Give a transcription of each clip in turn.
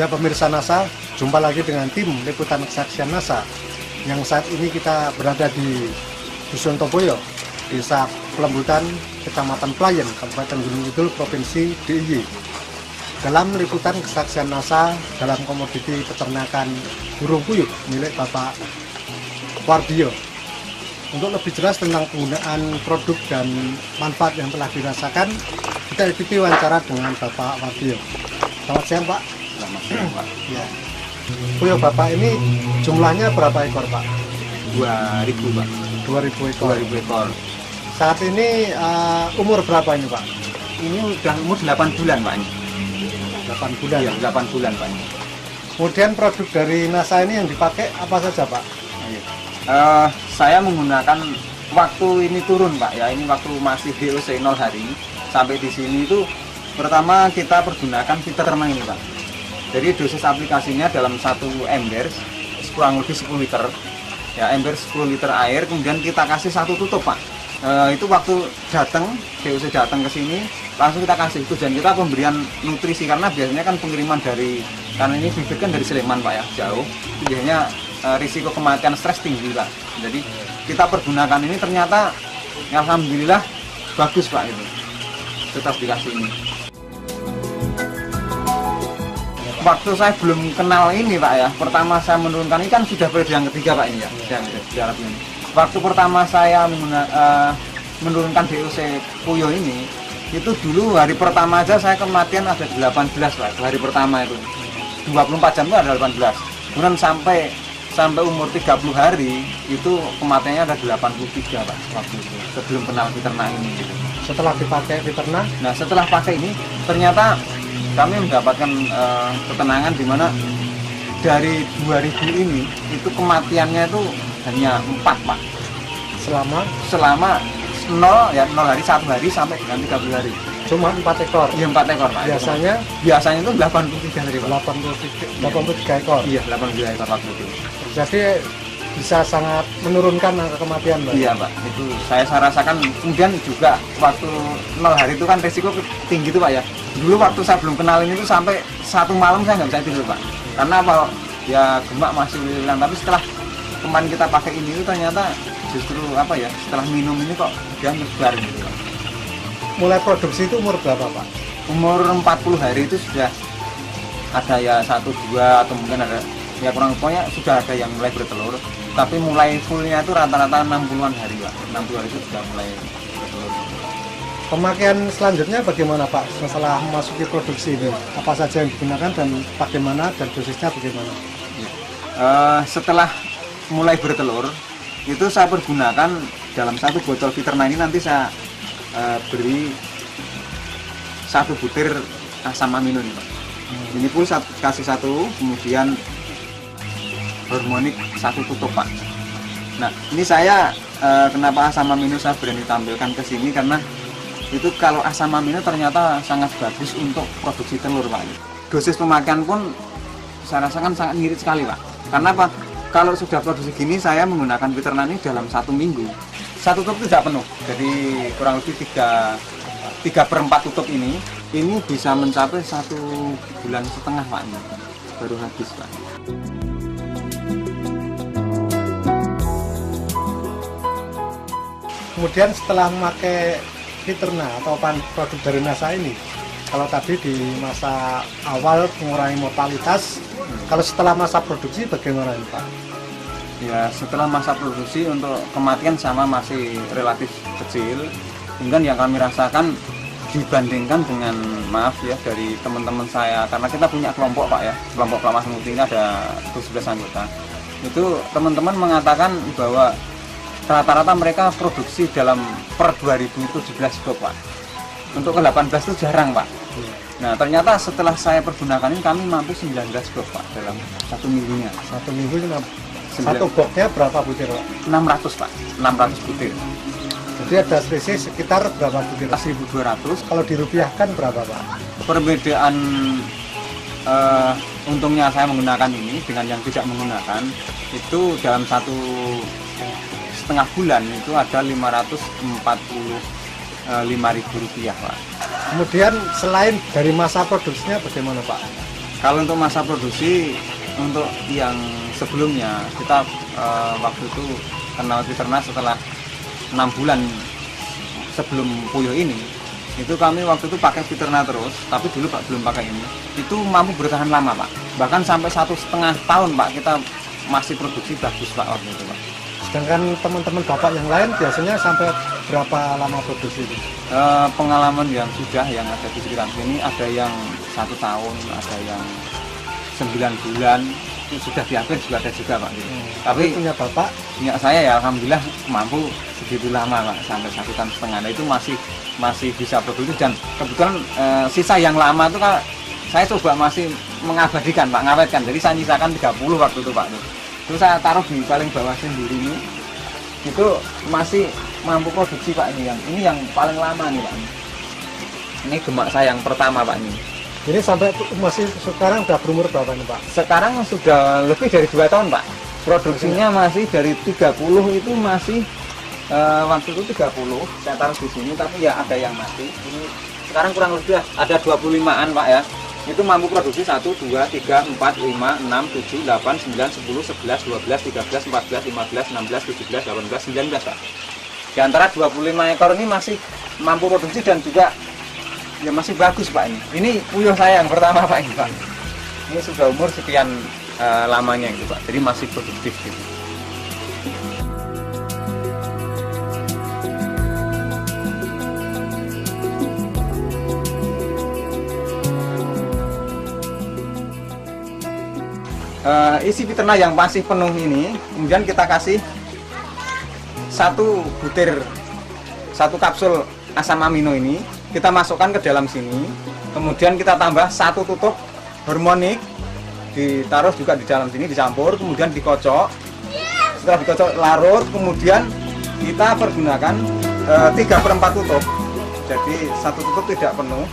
Ya pemirsa NASA, jumpa lagi dengan tim Liputan Kesaksian NASA yang saat ini kita berada di Dusun Toboyo, Desa Pelembutan, Kecamatan Playen, Kabupaten Gunung Kidul, Provinsi DIY. Dalam Liputan Kesaksian NASA dalam komoditi peternakan burung puyuh milik Bapak Wardio. Untuk lebih jelas tentang penggunaan produk dan manfaat yang telah dirasakan, kita ikuti wawancara dengan Bapak Wardio. Selamat siang, Pak. Selamat siang, Pak. Ya. Puyuh Bapak ini jumlahnya berapa ekor, Pak? 2000, Pak. 2000 ekor. 2000 ekor. Saat ini umur berapa ini, Pak? Ini udah umur 8 bulan, Pak. 8 bulan. Iya, 8 bulan, Pak. Kemudian produk dari NASA ini yang dipakai apa saja, Pak? Saya menggunakan waktu ini turun, Pak. Ya, ini waktu masih DOC 0 hari sampai di sini itu pertama kita pergunakan filter termang ini, Pak. Jadi dosis aplikasinya dalam satu ember kurang lebih 10 liter. Ya, ember 10 liter air, kemudian kita kasih satu tutup, Pak. Itu waktu datang DOC datang ke sini langsung kita kasih itu, dan kita pemberian nutrisi karena biasanya kan pengiriman dari, karena ini bibit kan dari Sleman, Pak, ya, jauh. Itu biasanya risiko kematian stres tinggi, Pak. Jadi kita pergunakan ini ternyata alhamdulillah bagus, Pak, itu. Tetap dikasih ini. Waktu saya belum kenal ini, Pak, ya, pertama saya menurunkan ini kan sudah periode yang ketiga, Pak, ini ya, jarak ini. Waktu pertama saya menurunkan DOC puyuh ini, itu dulu hari pertama aja saya kematian ada 18, Pak, hari pertama itu. 24 jam itu ada 18. Kemudian sampai umur 30 hari itu kematiannya ada 83, Pak, waktu itu. Sebelum kenal peternak ini gitu. Setelah dipakai peternak? Nah, setelah pakai ini ternyata kami mendapatkan ketenangan di mana dari 2000 ini itu kematiannya itu hanya 4, Pak. Selama 0 hari, 1 hari sampai dengan 30 hari. Cuma 4 ekor? Iya, 4 ekor, Pak. Biasanya itu 83 hari, Pak. 83 ekor? Iya, 83 ekor waktu itu. Jadi bisa sangat menurunkan angka kematian, Pak? Iya, Pak. Itu saya rasakan. Kemudian juga waktu 0 hari itu kan resiko tinggi tuh, Pak, ya. Dulu waktu saya belum kenal ini tuh sampai 1 malam saya nggak bisa tidur, Pak. Karena apa? Ya gemak masih hilang. Tapi setelah kemarin kita pakai ini tuh ternyata justru apa ya? Setelah minum ini kok dia nyebar gitu, Pak. Mulai produksi itu umur berapa, Pak? Umur 40 hari itu sudah ada ya 1, 2 atau mungkin ada ya kurang, pokoknya sudah ada yang mulai bertelur. Tapi mulai fullnya itu rata-rata 60-an hari, Pak. 60 hari itu sudah mulai bertelur. Pemakaian selanjutnya bagaimana, Pak, setelah memasuki produksi ini? Apa saja yang digunakan dan bagaimana, dan dosisnya bagaimana? Setelah mulai bertelur itu saya pergunakan dalam satu botol Viterna ini, nanti saya beri 1 butir asam amino ini, Pak. Ini pun kasih 1, kemudian hormonik 1 tutup, Pak. Nah, ini saya kenapa asam amino saya berani tampilkan ke sini karena itu kalau asam amino ternyata sangat bagus untuk produksi telur, Pak. Dosis pemakaian pun saya rasakan sangat ngirit sekali, Pak. Karena apa? Kalau sudah produksi gini saya menggunakan Viterna ini dalam 1 minggu. 1 tutup tidak penuh, jadi kurang lebih 3/4 tutup ini bisa mencapai 1,5 bulan, Pak, ini baru habis, Pak. Kemudian setelah memakai Viterna atau produk dari NASA ini, kalau tadi di masa awal mengurangi mortalitas, kalau setelah masa produksi bagaimana ini, Pak? Ya, setelah masa produksi untuk kematian sama masih relatif kecil. Kemudian yang kami rasakan dibandingkan dengan, maaf ya, dari teman-teman saya, karena kita punya kelompok, Pak, ya, kelompok Pelamar Muti ini ada 11 anggota. Itu teman-teman mengatakan bahwa rata-rata mereka produksi dalam per 2017 box, Pak. Untuk ke 18 itu jarang, Pak. Nah, ternyata setelah saya pergunakan ini kami mampu 19 box, Pak, dalam 1 minggunya. 1 minggu 1 boxnya berapa butir, Pak? 600, Pak. 600 butir. Jadi ada selisih sekitar berapa butir? 1.200. Kalau dirupiahkan berapa, Pak? Perbedaan untungnya saya menggunakan ini dengan yang tidak menggunakan itu dalam 1,5 bulan itu ada Rp545.000, Pak. Kemudian selain dari masa produksinya bagaimana, Pak? Kalau untuk masa produksi, untuk yang sebelumnya kita waktu itu kenal Peternak setelah 6 bulan sebelum puyuh ini, itu kami waktu itu pakai Peternak terus, tapi dulu Pak belum pakai ini. Itu mampu bertahan lama Pak, bahkan sampai 1,5 tahun Pak kita masih produksi bagus Pak waktu itu Pak. Sedangkan teman-teman Bapak yang lain biasanya sampai berapa lama produksi itu? Pengalaman yang sudah yang ada di sekitar sini ada yang 1 tahun, ada yang 9 bulan, itu sudah di akhir juga ada juga Pak. Tapi punya Bapak? Punya saya ya alhamdulillah mampu segitu lama Pak, sampai 1,5 tahun. Nah, itu masih bisa produksi dan kebetulan sisa yang lama itu kan saya coba masih mengabadikan Pak, ngawetkan. Jadi saya nyisakan 30 waktu itu Pak. Terus saya taruh di paling bawah sendiri ini, itu masih mampu produksi Pak. Ini yang paling lama nih Pak. Ini gemak saya yang pertama Pak ini. Ini sampai masih sekarang udah berumur berapa nih Pak? Sekarang sudah lebih dari 2 tahun Pak. Produksinya masih dari 30 itu masih waktu itu 30 saya taruh di sini, tapi ya ada yang mati. Ini sekarang kurang lebih ada 25-an Pak ya. Itu mampu produksi 1, 2, 3, 4, 5, 6, 7, 8, 9, 10, 11, 12, 13, 14, 15, 16, 17, 18, 19 Pak. Di antara 25 ekor ini masih mampu produksi dan juga ya masih bagus Pak ini. Ini puyuh saya yang pertama Pak ini Pak. Ini sudah umur sekian lamanya gitu Pak. Jadi masih produktif gitu. Isi Peternak yang masih penuh ini, kemudian kita kasih 1 kapsul asam amino ini, kita masukkan ke dalam sini, kemudian kita tambah 1 tutup hormonik, ditaruh juga di dalam sini, dicampur, kemudian dikocok. Setelah dikocok larut, kemudian kita pergunakan 3/4 tutup, jadi 1 tutup tidak penuh.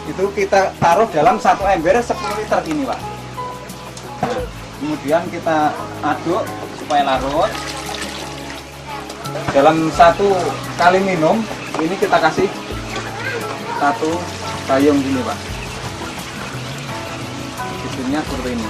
Itu kita taruh dalam 1 ember 10 liter ini Pak. Kemudian kita aduk supaya larut. Dalam 1 kali minum ini kita kasih 1 payung gini Pak. Isinya seperti ini.